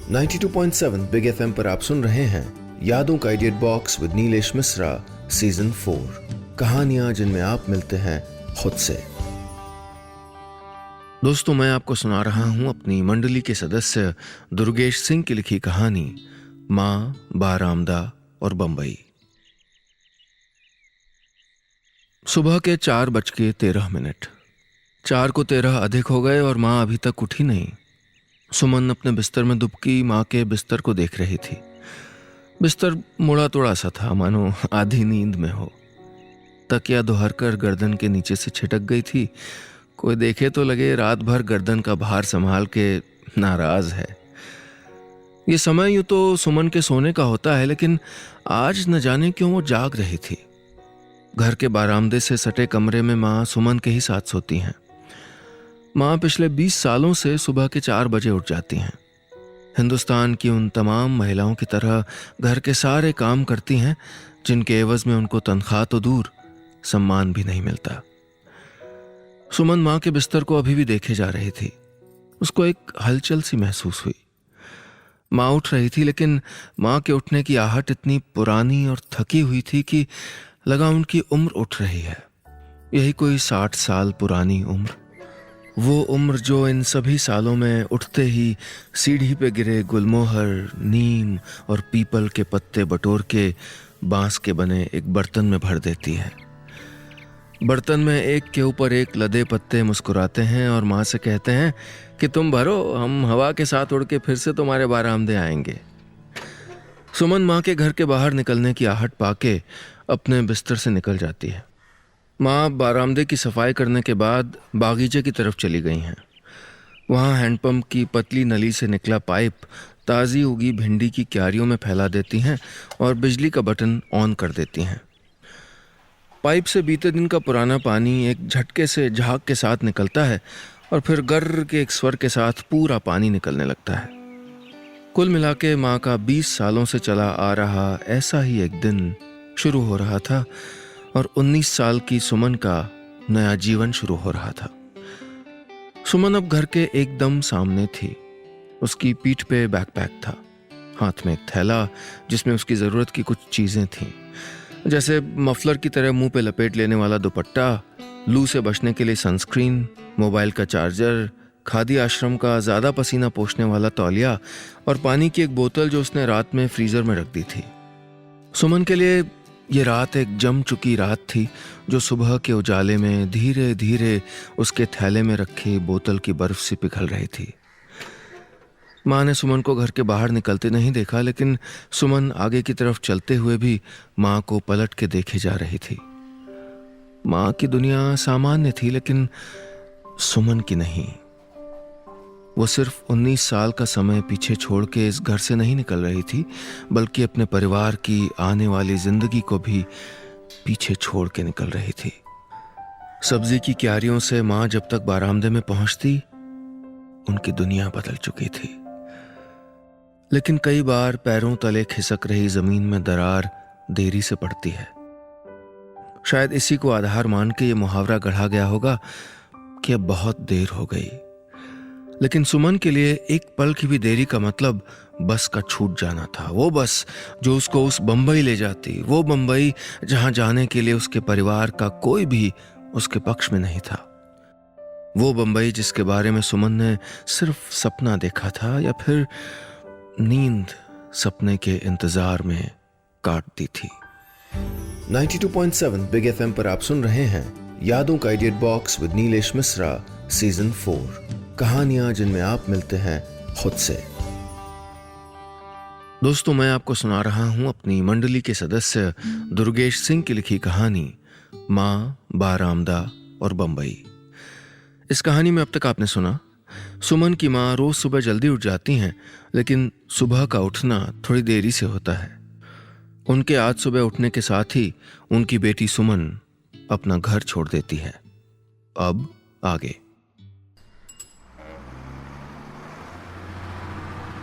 92.7 big FM पर आप सुन रहे हैं यादों का idiot box with Nilesh Mishra season 4। कहानियां जिनमें आप मिलते हैं खुद से। दोस्तों, मैं आपको सुना रहा हूं अपनी मंडली के सदस्य दुर्गेश सिंह की लिखी कहानी मां, बारामदा और बंबई। सुबह के 4:13। 4 को 13 अधिक हो गए और मां अभी तक उठी नहीं। सुमन अपने बिस्तर में दुबकी मां के बिस्तर को देख रही थी। बिस्तर मुड़ा तोड़ा सा था, मानो आधी नींद में हो। तकिया दोहरकर गर्दन के नीचे से छिटक गई थी। कोई देखे तो लगे रात भर गर्दन का भार संभाल के नाराज है। ये समय यूं तो सुमन के सोने का होता है, लेकिन आज न जाने क्यों वो जाग रही थी। घर के बारामदे से सटे कमरे में मां सुमन के ही साथ सोती हैं। मां पिछले 20 सालों से सुबह के 4 बजे उठ जाती हैं। हिंदुस्तान की उन तमाम महिलाओं की तरह घर के सारे काम करती हैं जिनके एवज में उनको तनख्वाह तो दूर, सम्मान भी नहीं मिलता। सुमन मां के बिस्तर को अभी भी देखे जा रही थी। उसको एक हलचल सी महसूस हुई। मां उठ रही थी, लेकिन मां के उठने की आहट इतनी पुरानी और थकी हुई थी कि लगा उनकी उम्र उठ रही है। यही कोई 60 साल पुरानी उम्र, वो उम्र जो इन सभी सालों में उठते ही सीढ़ी पे गिरे गुलमोहर, नीम और पीपल के पत्ते बटोर के बांस के बने एक बर्तन में भर देती है। बर्तन में एक के ऊपर एक लदे पत्ते मुस्कुराते हैं और माँ से कहते हैं कि तुम भरो, हम हवा के साथ उड़ के फिर से तुम्हारे बारामदे आएंगे। सुमन माँ के घर के बाहर निकलने की आहट पाके अपने बिस्तर से निकल जाती है। माँ बारामदे की सफाई करने के बाद बागीचे की तरफ चली गई हैं। वहाँ हैंडपंप की पतली नली से निकला पाइप ताज़ी उगी भिंडी की क्यारियों में फैला देती हैं और बिजली का बटन ऑन कर देती हैं। पाइप से बीते दिन का पुराना पानी एक झटके से झाग के साथ निकलता है और फिर गर्र के एक स्वर के साथ पूरा पानी निकलने लगता है। कुल मिला के माँ का 20 सालों से चला आ रहा ऐसा ही एक दिन शुरू हो रहा था और 19 साल की सुमन का नया जीवन शुरू हो रहा था। सुमन अब घर के एकदम सामने थी। उसकी पीठ पे बैकपैक था, हाथ में एक थैला जिसमें उसकी ज़रूरत की कुछ चीज़ें थीं, जैसे मफलर की तरह मुंह पे लपेट लेने वाला दुपट्टा, लू से बचने के लिए सनस्क्रीन, मोबाइल का चार्जर, खादी आश्रम का ज़्यादा पसीना पोंछने वाला तौलिया और पानी की एक बोतल जो उसने रात में फ्रीज़र में रख दी थी। सुमन के लिए ये रात एक जम चुकी रात थी जो सुबह के उजाले में धीरे धीरे उसके थैले में रखी बोतल की बर्फ से पिघल रही थी। माँ ने सुमन को घर के बाहर निकलते नहीं देखा, लेकिन सुमन आगे की तरफ चलते हुए भी माँ को पलट के देखे जा रही थी। माँ की दुनिया सामान्य थी, लेकिन सुमन की नहीं। वो सिर्फ 19 साल का समय पीछे छोड़ के इस घर से नहीं निकल रही थी, बल्कि अपने परिवार की आने वाली जिंदगी को भी पीछे छोड़ के निकल रही थी। सब्जी की क्यारियों से माँ जब तक बारामदे में पहुंचती, उनकी दुनिया बदल चुकी थी। लेकिन कई बार पैरों तले खिसक रही जमीन में दरार देरी से पड़ती है। शायद इसी को आधार मान के ये मुहावरा गढ़ा गया होगा कि अब बहुत देर हो गई। लेकिन सुमन के लिए एक पल की भी देरी का मतलब बस का छूट जाना था। वो बस जो उसको उस बंबई ले जाती, वो बंबई जहां जाने के लिए उसके परिवार का कोई भी उसके पक्ष में नहीं था। वो बंबई जिसके बारे में सुमन ने सिर्फ सपना देखा था या फिर नींद सपने के इंतजार में काट दी थी। 92.7 बिग एफएम पर आप सुन रहे हैं यादों का idiot box with Nilesh Mishra season 4। कहानियां जिनमें आप मिलते हैं खुद से। दोस्तों, मैं आपको सुना रहा हूं अपनी मंडली के सदस्य दुर्गेश सिंह की लिखी कहानी मां, बारामदा और बंबई। इस कहानी में अब तक आपने सुना, सुमन की मां रोज सुबह जल्दी उठ जाती हैं, लेकिन सुबह का उठना थोड़ी देरी से होता है। उनके आज सुबह उठने के साथ ही उनकी बेटी सुमन अपना घर छोड़ देती है। अब आगे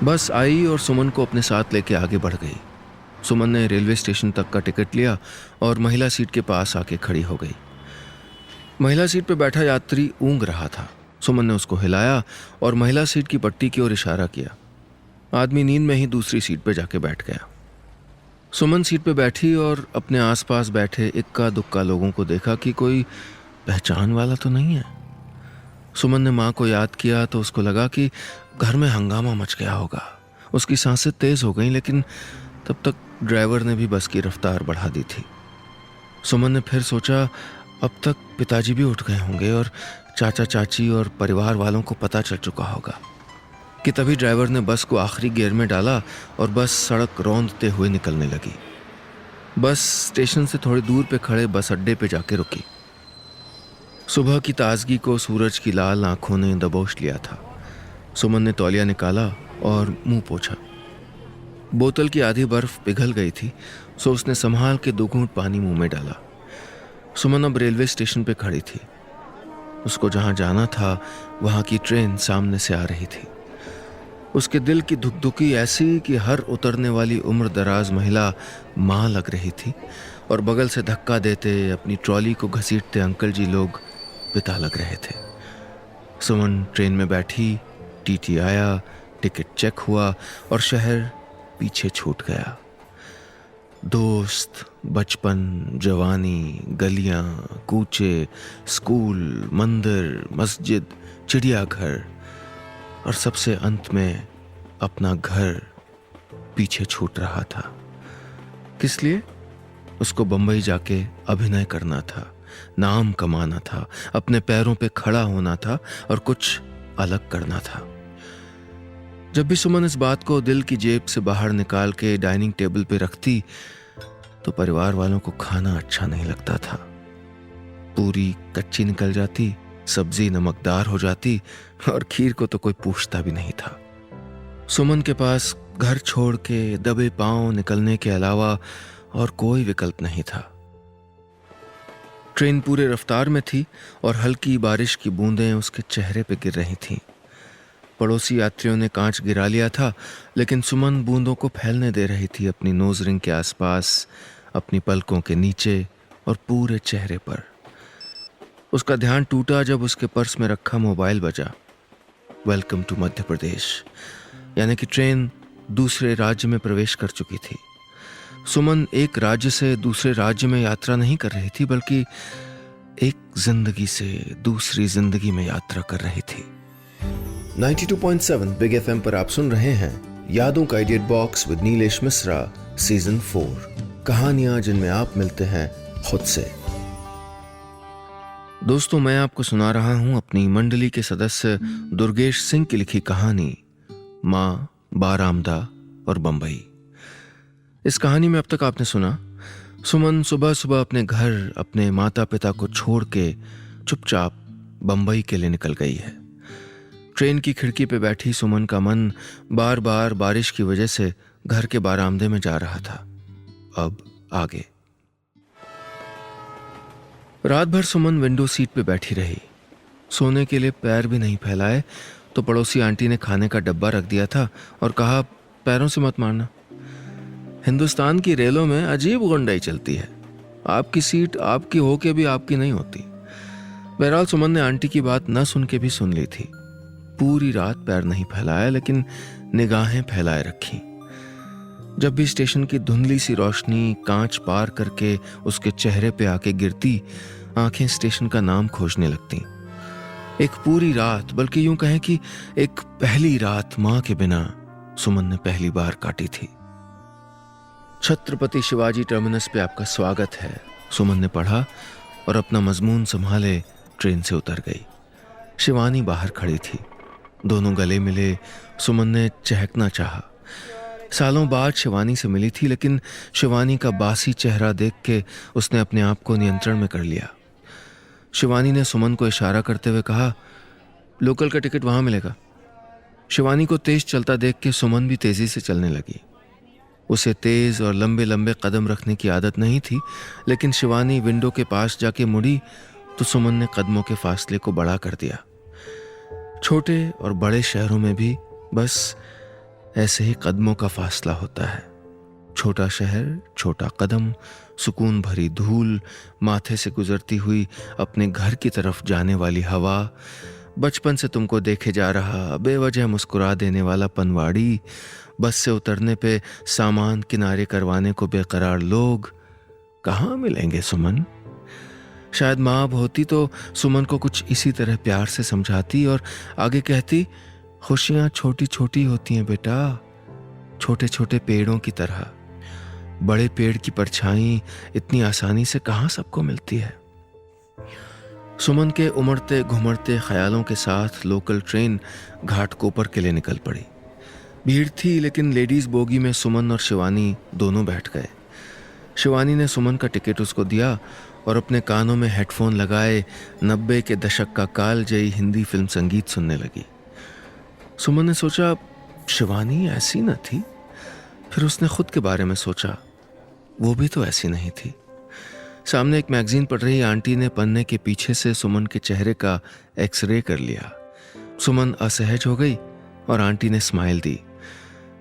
बस आई और सुमन को अपने साथ लेके आगे बढ़ गई। सुमन ने रेलवे स्टेशन तक का टिकट लिया और महिला सीट के पास आके खड़ी हो गई। महिला सीट पर बैठा यात्री ऊँग रहा था। सुमन ने उसको हिलाया और महिला सीट की पट्टी की ओर इशारा किया। आदमी नींद में ही दूसरी सीट पे जाके बैठ गया। सुमन सीट पे बैठी और अपने आसपास बैठे इक्का दुक्का लोगों को देखा कि कोई पहचान वाला तो नहीं है। सुमन ने माँ को याद किया तो उसको लगा कि घर में हंगामा मच गया होगा। उसकी सांसें तेज हो गईं, लेकिन तब तक ड्राइवर ने भी बस की रफ्तार बढ़ा दी थी। सुमन ने फिर सोचा अब तक पिताजी भी उठ गए होंगे और चाचा चाची और परिवार वालों को पता चल चुका होगा कि तभी ड्राइवर ने बस को आखिरी गियर में डाला और बस सड़क रौंदते हुए निकलने लगी। बस स्टेशन से थोड़ी दूर पे खड़े बस अड्डे पे जाके रुकी। सुबह की ताजगी को सूरज की लाल आंखों ने दबोच लिया था। सुमन ने तौलिया निकाला और मुंह पोंछा। बोतल की आधी बर्फ पिघल गई थी, सो उसने संभाल के 2 घूंट पानी मुंह में डाला। सुमन अब रेलवे स्टेशन पे खड़ी थी। उसको जहां जाना था वहां की ट्रेन सामने से आ रही थी। उसके दिल की धुकधुकी ऐसी कि हर उतरने वाली उम्र दराज महिला मां लग रही थी और बगल से धक्का देते अपनी ट्रॉली को घसीटते अंकल जी लोग पिता लग रहे थे। सुमन ट्रेन में बैठी, टीटी आया, टिकट चेक हुआ और शहर पीछे छूट गया। दोस्त, बचपन, जवानी, गलियां, कूचे, स्कूल, मंदिर, मस्जिद, चिड़ियाघर और सबसे अंत में अपना घर पीछे छूट रहा था। किस लिए? उसको बंबई जाके अभिनय करना था, नाम कमाना था, अपने पैरों पे खड़ा होना था और कुछ अलग करना था। जब भी सुमन इस बात को दिल की जेब से बाहर निकाल के डाइनिंग टेबल पे रखती तो परिवार वालों को खाना अच्छा नहीं लगता था। पूरी कच्ची निकल जाती, सब्जी नमकदार हो जाती और खीर को तो कोई पूछता भी नहीं था। सुमन के पास घर छोड़ के दबे पांव निकलने के अलावा और कोई विकल्प नहीं था। ट्रेन पूरे रफ्तार में थी और हल्की बारिश की बूंदें उसके चेहरे पे गिर रही थीं। पड़ोसी यात्रियों ने कांच गिरा लिया था, लेकिन सुमन बूंदों को फैलने दे रही थी अपनी नोज रिंग के आसपास, अपनी पलकों के नीचे और पूरे चेहरे पर। उसका ध्यान टूटा जब उसके पर्स में रखा मोबाइल बजा। वेलकम टू मध्य प्रदेश, यानी कि ट्रेन दूसरे राज्य में प्रवेश कर चुकी थी। सुमन एक राज्य से दूसरे राज्य में यात्रा नहीं कर रही थी, बल्कि एक जिंदगी से दूसरी जिंदगी में यात्रा कर रही थी। 92.7 बिग एफएम पर आप सुन रहे हैं यादों का idiot box with Nilesh Mishra, season 4, कहानियां जिनमें आप मिलते हैं खुद से। दोस्तों, मैं आपको सुना रहा हूं अपनी मंडली के सदस्य दुर्गेश सिंह की लिखी कहानी मां, बारामदा और बंबई। इस कहानी में अब तक आपने सुना सुमन सुबह सुबह अपने घर, अपने माता पिता को छोड़ के चुपचाप बंबई के लिए निकल गई है। ट्रेन की खिड़की पे बैठी सुमन का मन बार बार बारिश की वजह से घर के बारामदे में जा रहा था। अब आगे। रात भर सुमन विंडो सीट पे बैठी रही। सोने के लिए पैर भी नहीं फैलाए तो पड़ोसी आंटी ने खाने का डब्बा रख दिया था और कहा, पैरों से मत मारना। हिंदुस्तान की रेलों में अजीब गुंडाई चलती है। आपकी सीट आपकी होके भी आपकी नहीं होती। बहरहाल सुमन ने आंटी की बात न सुन के भी सुन ली थी। पूरी रात पैर नहीं फैलाया, लेकिन निगाहें फैलाए रखी। जब भी स्टेशन की धुंधली सी रोशनी कांच पार करके उसके चेहरे पे आके गिरती, आंखें स्टेशन का नाम खोजने लगती। एक पूरी रात, बल्कि यूं कहें कि एक पहली रात मां के बिना सुमन ने पहली बार काटी थी। छत्रपति शिवाजी टर्मिनस पे आपका स्वागत है, सुमन ने पढ़ा और अपना मजमून संभाले ट्रेन से उतर गई। शिवानी बाहर खड़ी थी। दोनों गले मिले। सुमन ने चहकना चाहा। सालों बाद शिवानी से मिली थी, लेकिन शिवानी का बासी चेहरा देख के उसने अपने आप को नियंत्रण में कर लिया। शिवानी ने सुमन को इशारा करते हुए कहा, लोकल का टिकट वहां मिलेगा। शिवानी को तेज चलता देख के सुमन भी तेजी से चलने लगी। उसे तेज और लंबे लंबे कदम रखने की आदत नहीं थी, लेकिन शिवानी विंडो के पास जाके मुड़ी तो सुमन ने कदमों के फासले को बड़ा कर दिया। छोटे और बड़े शहरों में भी बस ऐसे ही कदमों का फासला होता है। छोटा शहर, छोटा कदम, सुकून भरी धूल, माथे से गुजरती हुई अपने घर की तरफ जाने वाली हवा, बचपन से तुमको देखे जा रहा बेवजह मुस्कुरा देने वाला पनवाड़ी, बस से उतरने पे सामान किनारे करवाने को बेकरार लोग कहाँ मिलेंगे सुमन? शायद माँ अब होती तो सुमन को कुछ इसी तरह प्यार से समझाती और आगे कहती, खुशियाँ छोटी छोटी होती हैं बेटा, छोटे छोटे पेड़ों की तरह। बड़े पेड़ की परछाई इतनी आसानी से कहाँ सबको मिलती है। सुमन के उमड़ते घुमड़ते ख्यालों के साथ लोकल ट्रेन घाटकोपर के लिए निकल पड़ी। भीड़ थी लेकिन लेडीज बोगी में सुमन और शिवानी दोनों बैठ गए। शिवानी ने सुमन का टिकट उसको दिया और अपने कानों में हेडफोन लगाए 90 के दशक का कालजयी हिंदी फिल्म संगीत सुनने लगी। सुमन ने सोचा शिवानी ऐसी न थी। फिर उसने खुद के बारे में सोचा, वो भी तो ऐसी नहीं थी। सामने एक मैगजीन पढ़ रही आंटी ने पन्ने के पीछे से सुमन के चेहरे का एक्सरे कर लिया। सुमन असहज हो गई और आंटी ने स्माइल दी।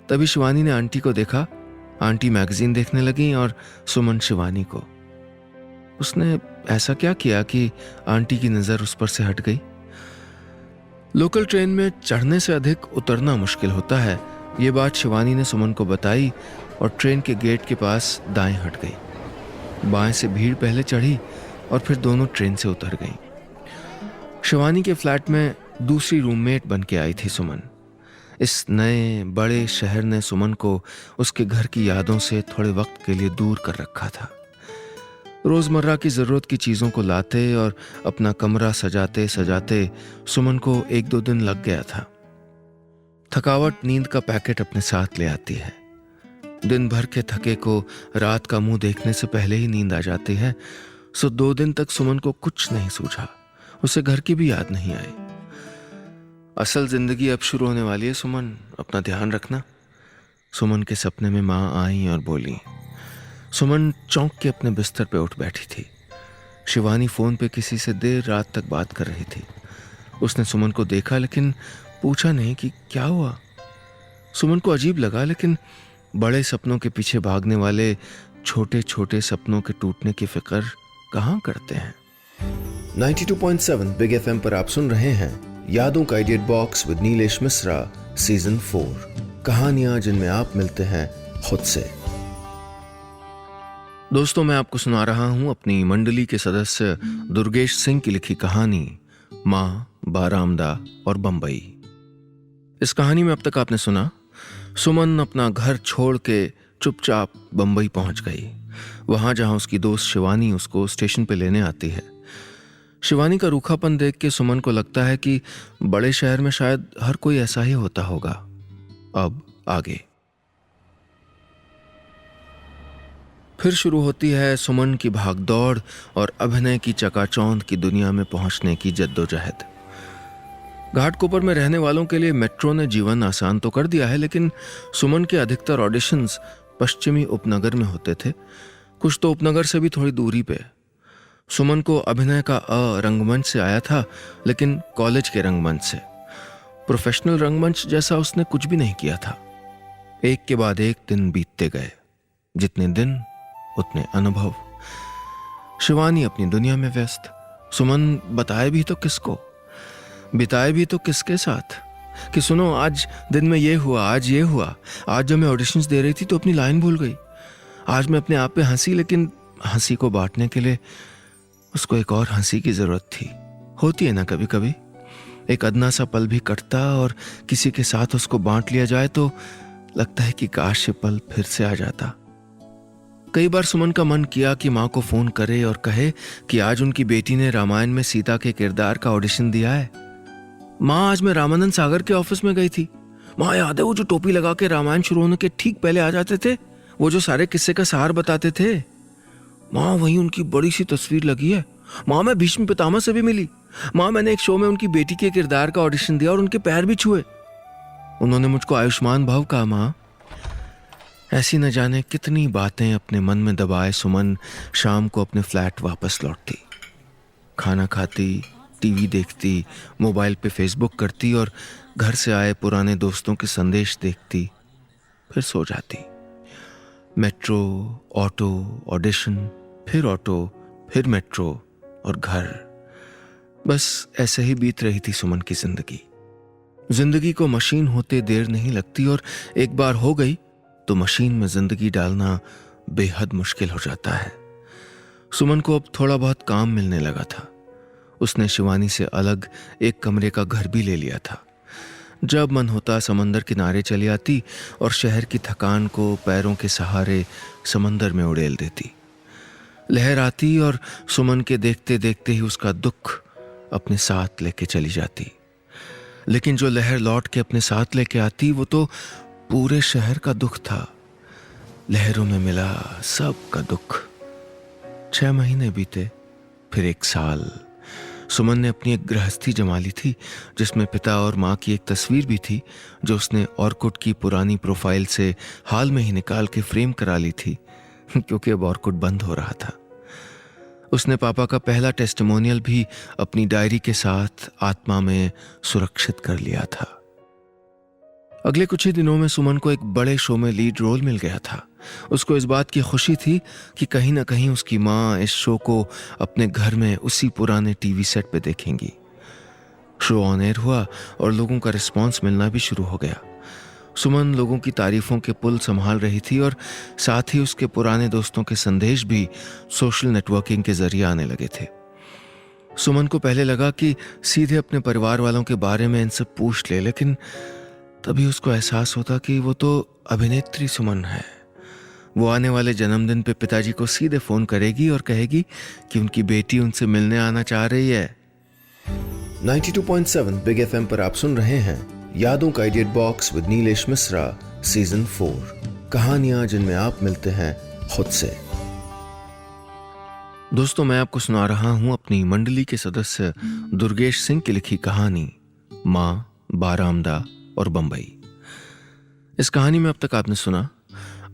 तभी शिवानी ने आंटी को देखा। आंटी मैगजीन देखने लगी और सुमन शिवानी को। उसने ऐसा क्या किया कि आंटी की नजर उस पर से हट गई? लोकल ट्रेन में चढ़ने से अधिक उतरना मुश्किल होता है, ये बात शिवानी ने सुमन को बताई और ट्रेन के गेट के पास दाएं हट गई। बाएं से भीड़ पहले चढ़ी और फिर दोनों ट्रेन से उतर गईं। शिवानी के फ्लैट में दूसरी रूममेट बन के आई थी सुमन। इस नए बड़े शहर ने सुमन को उसके घर की यादों से थोड़े वक्त के लिए दूर कर रखा था। रोजमर्रा की जरूरत की चीजों को लाते और अपना कमरा सजाते सजाते सुमन को 1-2 दिन लग गया था। थकावट नींद का पैकेट अपने साथ ले आती है। दिन भर के थके को रात का मुंह देखने से पहले ही नींद आ जाती है। सो 2 दिन तक सुमन को कुछ नहीं सूझा। उसे घर की भी याद नहीं आई। असल जिंदगी अब शुरू होने वाली है सुमन, अपना ध्यान रखना। सुमन के सपने में माँ आई और बोली। सुमन चौंक के अपने बिस्तर पे उठ बैठी थी। शिवानी फोन पे किसी से देर रात तक बात कर रही थी। उसने सुमन को देखा लेकिन पूछा नहीं कि क्या हुआ। सुमन को अजीब लगा, लेकिन बड़े सपनों के पीछे भागने वाले छोटे छोटे सपनों के टूटने की फिक्र कहाँ करते हैं। 92.7 बिग एफएम पर आप सुन रहे हैं यादों का edit box with Nilesh Mishra season 4, कहानियां जिनमें आप मिलते हैं खुद से। दोस्तों, मैं आपको सुना रहा हूं अपनी मंडली के सदस्य दुर्गेश सिंह की लिखी कहानी माँ, बारामदा और बंबई। इस कहानी में अब तक आपने सुना, सुमन अपना घर छोड़ के चुपचाप बंबई पहुंच गई, वहां जहां उसकी दोस्त शिवानी उसको स्टेशन पे लेने आती है। शिवानी का रूखापन देख के सुमन को लगता है कि बड़े शहर में शायद हर कोई ऐसा ही होता होगा। अब आगे फिर शुरू होती है सुमन की भागदौड़ और अभिनय की चकाचौंध की दुनिया में पहुंचने की जद्दोजहद। घाटकोपर में रहने वालों के लिए मेट्रो ने जीवन आसान तो कर दिया है, लेकिन सुमन के अधिकतर ऑडिशंस पश्चिमी उपनगर में होते थे, कुछ तो उपनगर से भी थोड़ी दूरी पे। सुमन को अभिनय का रंगमंच से आया था, लेकिन कॉलेज के रंगमंच से। प्रोफेशनल रंगमंच जैसा उसने कुछ भी नहीं किया था। एक के बाद एक दिन बीतते गए, जितने दिन उतने अनुभव। शिवानी अपनी दुनिया में व्यस्त। सुमन बताए भी तो किसको, बिताए भी तो किसके साथ कि सुनो आज दिन में ये हुआ, आज ये हुआ, आज जब मैं ऑडिशंस दे रही थी तो अपनी लाइन भूल गई, आज मैं अपने आप पे हंसी, लेकिन हंसी को बांटने के लिए उसको एक और हंसी की जरूरत थी। होती है ना कभी कभी, एक अदना सा पल भी कटता और किसी के साथ उसको बांट लिया जाए तो लगता है कि काश ये पल फिर से आ जाता। कई बार सुमन का मन किया कि माँ को फोन करे और कहे कि आज उनकी बेटी ने रामायण में सीता के किरदार का ऑडिशन दिया है। माँ, आज मैं रामानंद सागर के ऑफिस में गई थी। माँ, याद है वो जो टोपी लगा के रामायण शुरू होने के ठीक पहले आ जाते थे, वो जो सारे किस्से का सार बताते थे। माँ, वहीं उनकी बड़ी सी तस्वीर लगी है। माँ, मैं भीष्म पितामह से भी मिली। माँ, मैंने एक शो में उनकी बेटी के किरदार का ऑडिशन दिया और उनके पैर भी छुए। उन्होंने मुझको आयुष्मान भव कहा। माँ, ऐसी न जाने कितनी बातें अपने मन में दबाए सुमन शाम को अपने फ्लैट वापस लौटती। खाना खाती, टीवी देखती, मोबाइल पे फेसबुक करती और घर से आए पुराने दोस्तों के संदेश देखती, फिर सो जाती। मेट्रो, ऑटो, ऑडिशन, फिर ऑटो, फिर मेट्रो और घर। बस ऐसे ही बीत रही थी सुमन की जिंदगी को मशीन होते देर नहीं लगती, और एक बार हो गई तो मशीन में जिंदगी डालना बेहद मुश्किल हो जाता है। सुमन को अब थोड़ा बहुत काम मिलने लगा था। उसने शिवानी से अलग एक कमरे का घर भी ले लिया था। जब मन होता समंदर किनारे चली आती और शहर की थकान को पैरों के सहारे समंदर में उड़ेल देती। लहर आती और सुमन के देखते देखते ही उसका दुख अपने साथ लेके चली जाती। लेकिन जो लहर लौट के अपने साथ लेके आती वो तो पूरे शहर का दुख था। लहरों में मिला सबका दुख। 6 महीने बीते, फिर 1 साल। सुमन ने अपनी एक गृहस्थी जमा ली थी, जिसमें पिता और माँ की एक तस्वीर भी थी, जो उसने ऑर्कुट की पुरानी प्रोफाइल से हाल में ही निकाल के फ्रेम करा ली थी, क्योंकि अब ऑर्कुट बंद हो रहा था। उसने पापा का पहला टेस्टिमोनियल भी अपनी डायरी के साथ आत्मा में सुरक्षित कर लिया था। अगले कुछ ही दिनों में सुमन को एक बड़े शो में लीड रोल मिल गया था। उसको इस बात की खुशी थी कि कहीं ना कहीं उसकी माँ इस शो को अपने घर में उसी पुराने टीवी सेट पे देखेंगी। शो ऑन एयर हुआ और लोगों का रिस्पांस मिलना भी शुरू हो गया। सुमन लोगों की तारीफों के पुल संभाल रही थी और साथ ही उसके पुराने दोस्तों के संदेश भी सोशल नेटवर्किंग के जरिए आने लगे थे। सुमन को पहले लगा कि सीधे अपने परिवार वालों के बारे में इनसे पूछ ले, लेकिन तभी उसको एहसास होता कि वो तो अभिनेत्री सुमन है। वो आने वाले जन्मदिन पे पिताजी को सीधे फोन करेगी और कहेगी कि उनकी बेटी उनसे मिलने आना चाह रही है। 92.7 बिग एफएम पर आप सुन रहे हैं यादों का idiot box with Nilesh Mishra season 4, कहानियां जिनमें आप मिलते हैं खुद से। दोस्तों, मैं आपको सुना रहा हूं अपनी मंडली के सदस्य दुर्गेश सिंह की लिखी कहानी माँ, बारामदा और बंबई। इस कहानी में अब तक आपने सुना,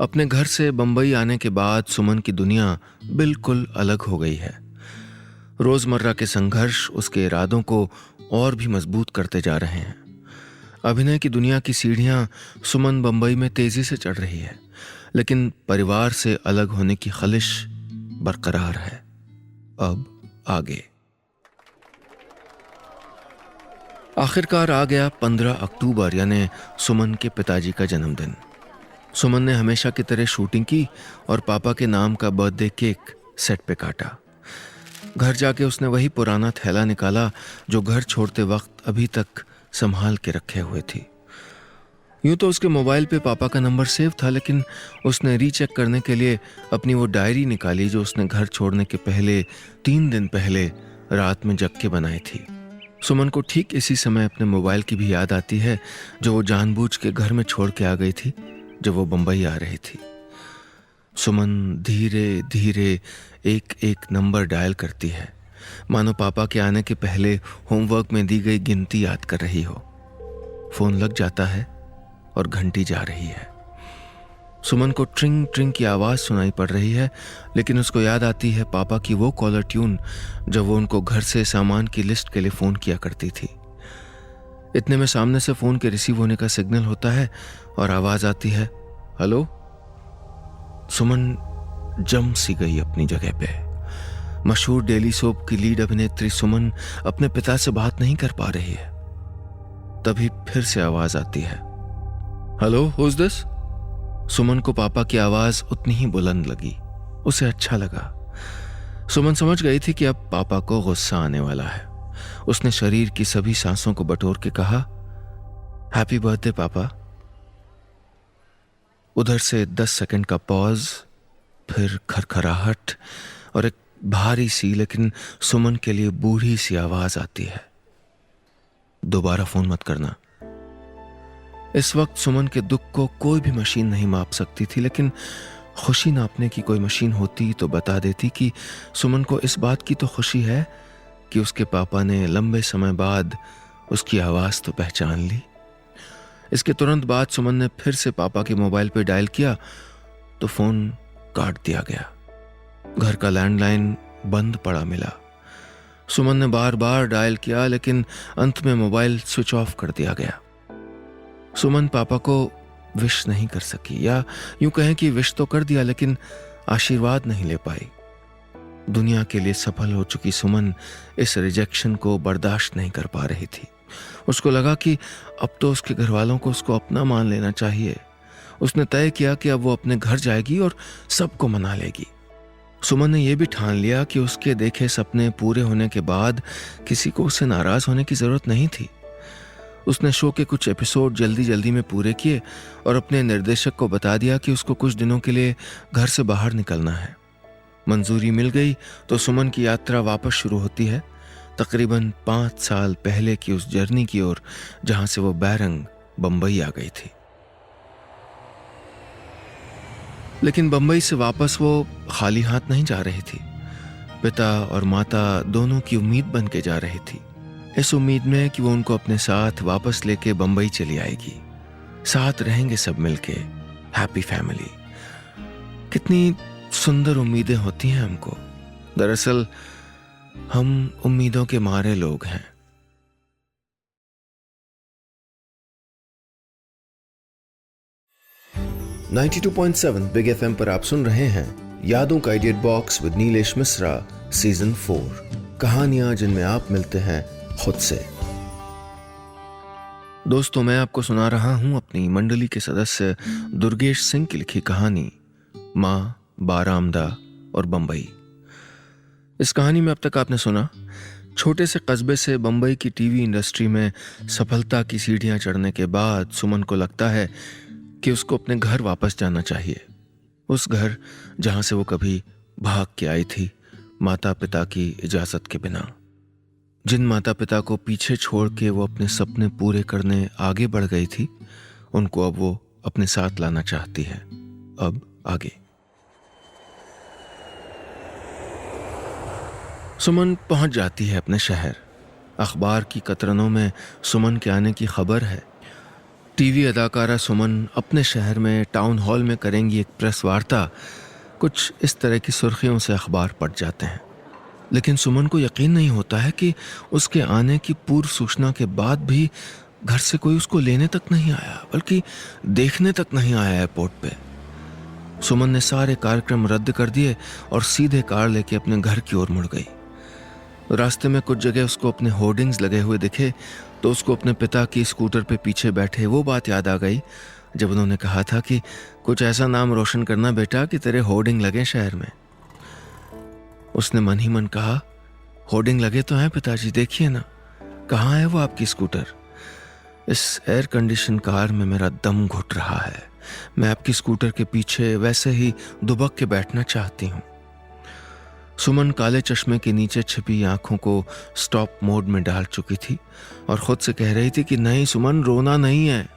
अपने घर से बंबई आने के बाद सुमन की दुनिया बिल्कुल अलग हो गई है। रोजमर्रा के संघर्ष उसके इरादों को और भी मजबूत करते जा रहे हैं। अभिनय की दुनिया की सीढ़ियां सुमन बंबई में तेजी से चढ़ रही है, लेकिन परिवार से अलग होने की खलिश बरकरार है। अब आगे। आखिरकार आ गया 15 अक्टूबर, यानी सुमन के पिताजी का जन्मदिन। सुमन ने हमेशा की तरह शूटिंग की और पापा के नाम का बर्थडे केक सेट पे काटा। घर जाके उसने वही पुराना थैला निकाला जो घर छोड़ते वक्त अभी तक संभाल के रखे हुए थी। यूं तो उसके मोबाइल पे पापा का नंबर सेव था, लेकिन उसने रीचेक करने के लिए अपनी वो डायरी निकाली जो उसने घर छोड़ने के पहले 3 दिन पहले रात में जग के बनाई थी। सुमन को ठीक इसी समय अपने मोबाइल की भी याद आती है, जो वो जानबूझ के घर में छोड़ के आ गई थी जब वो बंबई आ रही थी। सुमन धीरे धीरे एक एक नंबर डायल करती है, मानो पापा के आने के पहले होमवर्क में दी गई गिनती याद कर रही हो। फोन लग जाता है और घंटी जा रही है। सुमन को ट्रिंग ट्रिंग की आवाज सुनाई पड़ रही है, लेकिन उसको याद आती है पापा की वो कॉलर ट्यून जब वो उनको घर से सामान की लिस्ट के लिए फोन किया करती थी। इतने में सामने से फोन के रिसीव होने का सिग्नल होता है और आवाज आती है, हेलो। सुमन जम सी गई अपनी जगह पे। मशहूर डेली सोप की लीड अभिनेत्री सुमन अपने पिता से बात नहीं कर पा रही है। तभी फिर से आवाज आती है, हेलो, हु इज दिस? सुमन को पापा की आवाज उतनी ही बुलंद लगी। उसे अच्छा लगा। सुमन समझ गई थी कि अब पापा को गुस्सा आने वाला है। उसने शरीर की सभी सांसों को बटोर के कहा, हैप्पी बर्थडे पापा। उधर से 10 सेकंड का पॉज, फिर खरखराहट और एक भारी सी लेकिन सुमन के लिए बूढ़ी सी आवाज आती है, दोबारा फोन मत करना। इस वक्त सुमन के दुख को कोई भी मशीन नहीं माप सकती थी, लेकिन खुशी नापने की कोई मशीन होती तो बता देती कि सुमन को इस बात की तो खुशी है कि उसके पापा ने लंबे समय बाद उसकी आवाज तो पहचान ली। इसके तुरंत बाद सुमन ने फिर से पापा के मोबाइल पे डायल किया तो फोन काट दिया गया। घर का लैंडलाइन बंद पड़ा मिला। सुमन ने बार बार डायल किया, लेकिन अंत में मोबाइल स्विच ऑफ कर दिया गया। सुमन पापा को विश नहीं कर सकी, या यूं कहें कि विश तो कर दिया लेकिन आशीर्वाद नहीं ले पाई। दुनिया के लिए सफल हो चुकी सुमन इस रिजेक्शन को बर्दाश्त नहीं कर पा रही थी। उसको लगा कि अब तो उसके घर वालों को उसको अपना मान लेना चाहिए। उसने तय किया कि अब वो अपने घर जाएगी और सबको मना लेगी। सुमन ने यह भी ठान लिया कि उसके देखे सपने पूरे होने के बाद किसी को उससे नाराज होने की जरूरत नहीं थी। उसने शो के कुछ एपिसोड जल्दी जल्दी में पूरे किए और अपने निर्देशक को बता दिया कि उसको कुछ दिनों के लिए घर से बाहर निकलना है। मंजूरी मिल गई तो सुमन की यात्रा वापस शुरू होती है, तकरीबन 5 साल पहले की उस जर्नी की ओर जहां से वो बैरंग बंबई आ गई थी। लेकिन बंबई से वापस वो खाली हाथ नहीं जा रही थी। पिता और माता दोनों की उम्मीद बन के जा रही थी, इस उम्मीद में कि वो उनको अपने साथ वापस लेके बंबई चली आएगी। साथ रहेंगे सब मिलके, हैप्पी फैमिली। कितनी सुंदर उम्मीदें होती हैं हमको। दरअसल हम उम्मीदों के मारे लोग हैं। .7 बिग एफएम पर आप सुन रहे हैं यादों का idea box with Nilesh Mishra season 4, कहानियां जिनमें आप मिलते हैं खुद से। दोस्तों, मैं आपको सुना रहा हूं अपनी मंडली के सदस्य दुर्गेश सिंह की लिखी कहानी माँ, बारामदा और बंबई। इस कहानी में अब तक आपने सुना, छोटे से कस्बे से बंबई की टीवी इंडस्ट्री में सफलता की सीढ़ियां चढ़ने के बाद सुमन को लगता है कि उसको अपने घर वापस जाना चाहिए। उस घर जहां से वो कभी भाग के आई थी, माता पिता की इजाजत के बिना। जिन माता पिता को पीछे छोड़ के वो अपने सपने पूरे करने आगे बढ़ गई थी, उनको अब वो अपने साथ लाना चाहती है। अब आगे सुमन पहुंच जाती है अपने शहर। अखबार की कतरनों में सुमन के आने की खबर है। टीवी अदाकारा सुमन अपने शहर में टाउन हॉल में करेंगी एक प्रेस वार्ता। कुछ इस तरह की सुर्खियों से अखबार पढ़ जाते हैं। लेकिन सुमन को यकीन नहीं होता है कि उसके आने की पूर्व सूचना के बाद भी घर से कोई उसको लेने तक नहीं आया, बल्कि देखने तक नहीं आया एयरपोर्ट पे। सुमन ने सारे कार्यक्रम रद्द कर दिए और सीधे कार लेके अपने घर की ओर मुड़ गई। रास्ते में कुछ जगह उसको अपने होर्डिंग्स लगे हुए दिखे तो उसको अपने पिता की स्कूटर पे पीछे बैठे वो बात याद आ गई जब उन्होंने कहा था कि कुछ ऐसा नाम रोशन करना बेटा कि तेरे होर्डिंग लगे शहर में। उसने मन ही मन कहा, होर्डिंग लगे तो हैं पिताजी, देखिए ना, कहाँ है वो आपकी स्कूटर? इस एयर कंडीशन कार में मेरा दम घुट रहा है। मैं आपकी स्कूटर के पीछे वैसे ही दुबक के बैठना चाहती हूँ। सुमन काले चश्मे के नीचे छिपी आंखों को स्टॉप मोड में डाल चुकी थी और खुद से कह रही थी कि नहीं सुमन, रोना नहीं है।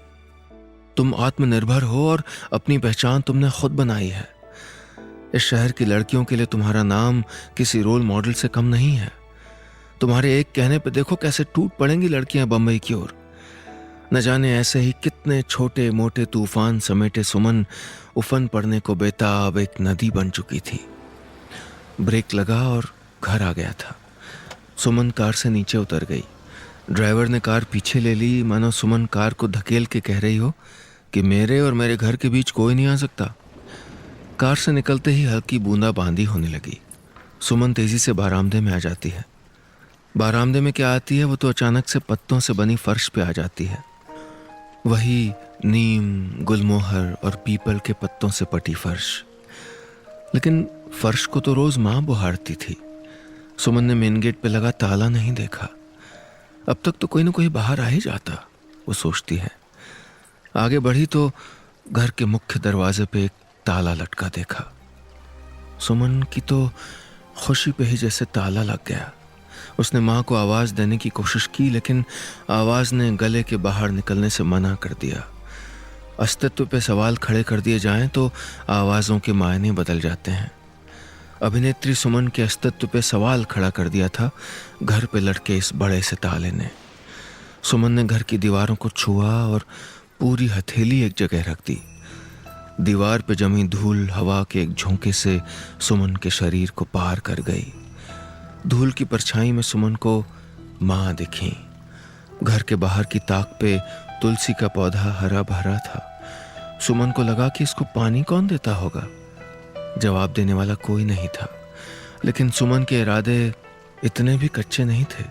तुम आत्मनिर्भर हो और अपनी पहचान तुमने खुद बनाई है। इस शहर की लड़कियों के लिए तुम्हारा नाम किसी रोल मॉडल से कम नहीं है। तुम्हारे एक कहने पे देखो कैसे टूट पड़ेंगी लड़कियां बंबई की ओर। न जाने ऐसे ही कितने छोटे मोटे तूफान समेटे सुमन उफन पड़ने को बेताब एक नदी बन चुकी थी। ब्रेक लगा और घर आ गया था। सुमन कार से नीचे उतर गई। ड्राइवर ने कार पीछे ले ली, मानो सुमन कार को धकेल के कह रही हो कि मेरे और मेरे घर के बीच कोई नहीं आ सकता। कार से निकलते ही हल्की बूंदाबांदी होने लगी। सुमन तेजी से बारामदे में आ जाती है। बारामदे में क्या आती है, वो तो अचानक से पत्तों से बनी फर्श पे आ जाती है। वही नीम, गुलमोहर और पीपल के पत्तों से पटी फर्श। लेकिन फर्श को तो रोज मां बुहारती थी। सुमन ने मेन गेट पे लगा ताला नहीं देखा। अब तक तो कोई ना कोई बाहर आ ही जाता, वो सोचती है। आगे बढ़ी तो घर के मुख्य दरवाजे पे एक ताला लटका देखा। सुमन की तो खुशी पे ही जैसे ताला लग गया। उसने मां को आवाज देने की कोशिश की, लेकिन आवाज ने गले के बाहर निकलने से मना कर दिया। अस्तित्व पे सवाल खड़े कर दिए जाएं तो आवाजों के मायने बदल जाते हैं। अभिनेत्री सुमन के अस्तित्व पे सवाल खड़ा कर दिया था घर पे लटके इस बड़े से ताले ने। सुमन ने घर की दीवारों को छुआ और पूरी हथेली एक जगह रख दी। दीवार पे जमी धूल हवा के एक झोंके से सुमन के शरीर को पार कर गई। धूल की परछाई में सुमन को मां दिखी। घर के बाहर की ताक पे तुलसी का पौधा हरा भरा था। सुमन को लगा कि इसको पानी कौन देता होगा। जवाब देने वाला कोई नहीं था। लेकिन सुमन के इरादे इतने भी कच्चे नहीं थे।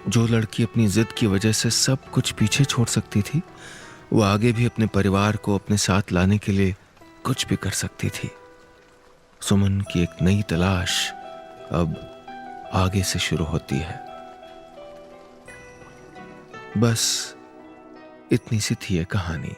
जो लड़की अपनी जिद की वजह से सब कुछ पीछे छोड़ सकती थी, वो आगे भी अपने परिवार को अपने साथ लाने के लिए कुछ भी कर सकती थी। सुमन की एक नई तलाश अब आगे से शुरू होती है। बस इतनी सी थी ये कहानी।